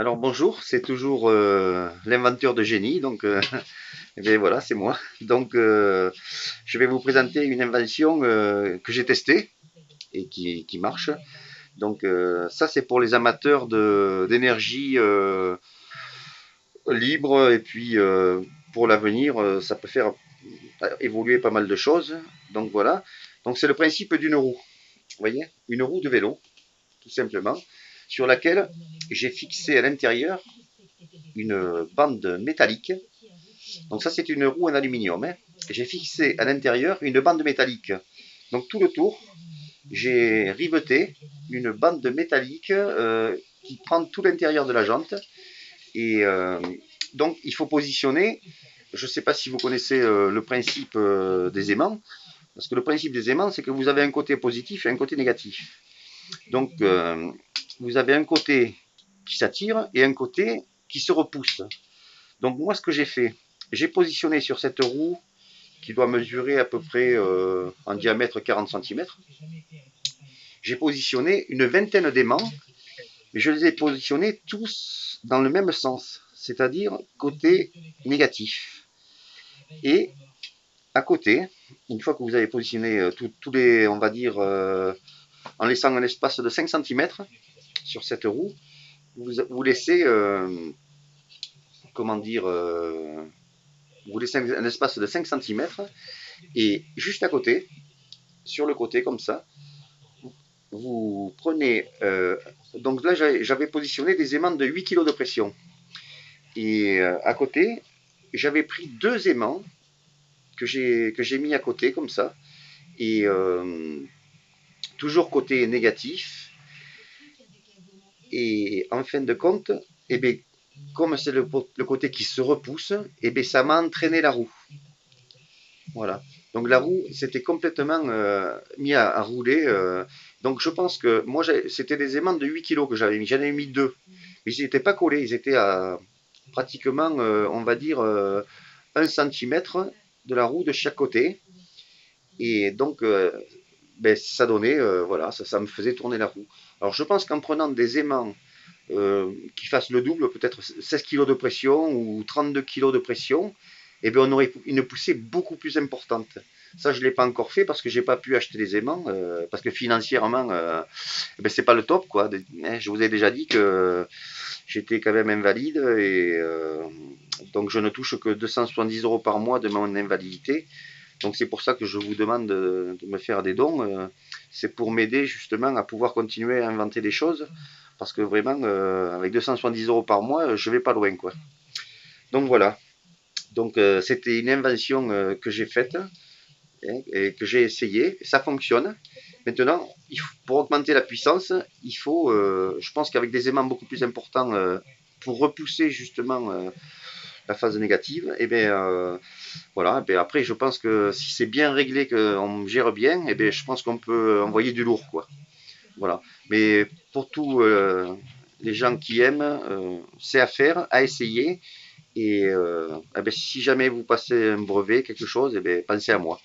Alors bonjour, c'est toujours l'inventeur de génie, donc eh bien, voilà, c'est moi. Donc je vais vous présenter une invention que j'ai testée et qui marche. Donc ça c'est pour les amateurs d'énergie libre et puis pour l'avenir ça peut faire évoluer pas mal de choses. Donc voilà. Donc c'est le principe d'une roue. Vous voyez, une roue de vélo tout simplement sur laquelle j'ai fixé à l'intérieur une bande métallique. Donc ça, c'est une roue en aluminium, hein. J'ai fixé à l'intérieur une bande métallique. Donc tout le tour, j'ai riveté une bande métallique qui prend tout l'intérieur de la jante. Et donc il faut positionner, je ne sais pas si vous connaissez le principe des aimants, parce que le principe des aimants, c'est que vous avez un côté positif et un côté négatif. Donc vous avez un côté qui s'attire et un côté qui se repousse. Donc moi, ce que j'ai fait, j'ai positionné sur cette roue qui doit mesurer à peu près en diamètre 40 centimètres. J'ai positionné une vingtaine d'aimants, mais je les ai positionnés tous dans le même sens, c'est-à-dire côté négatif. Et à côté, une fois que vous avez positionné tous les, on va dire, en laissant un espace de 5 centimètres sur cette roue, vous laissez, comment dire, vous laissez un espace de 5 centimètres. Et juste à côté, sur le côté comme ça, vous prenez... donc là, j'avais positionné des aimants de 8 kg de pression. Et à côté, j'avais pris deux aimants que j'ai mis à côté comme ça. Et toujours côté négatif. Et en fin de compte, eh bien, comme c'est le côté qui se repousse, eh bien, ça m'a entraîné la roue. Voilà. Donc la roue, c'était complètement mis à rouler. Donc je pense que moi, c'était des aimants de 8 kilos que j'avais mis. J'en avais mis deux. Mais ils n'étaient pas collés. Ils étaient à pratiquement, on va dire, 1 centimètre de la roue de chaque côté. Et donc, ben, ça donnait, voilà, ça me faisait tourner la roue. Alors je pense qu'en prenant des aimants qui fassent le double, peut-être 16 kg de pression ou 32 kg de pression, eh bien, on aurait une poussée beaucoup plus importante. Ça, je ne l'ai pas encore fait parce que je n'ai pas pu acheter les aimants, parce que financièrement, eh ben, c'est pas le top, quoi. Je vous ai déjà dit que j'étais quand même invalide et donc je ne touche que 270 € par mois de mon invalidité. Donc c'est pour ça que je vous demande de me faire des dons. C'est pour m'aider justement à pouvoir continuer à inventer des choses. Parce que vraiment, avec 270 € par mois, je vais pas loin, quoi. Donc voilà. Donc c'était une invention que j'ai faite, hein, et que j'ai essayé. Ça fonctionne. Maintenant, pour augmenter la puissance, il faut, je pense qu'avec des aimants beaucoup plus importants, pour repousser justement la phase négative, et bien voilà. Et bien après, je pense que si c'est bien réglé, qu'on gère bien, et bien je pense qu'on peut envoyer du lourd, quoi. Voilà. Mais pour tous les gens qui aiment, c'est à faire, à essayer. Et eh ben, si jamais vous passez un brevet, quelque chose, eh ben, pensez à moi.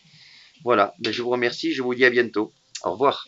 Voilà. Ben, je vous remercie. Je vous dis à bientôt. Au revoir.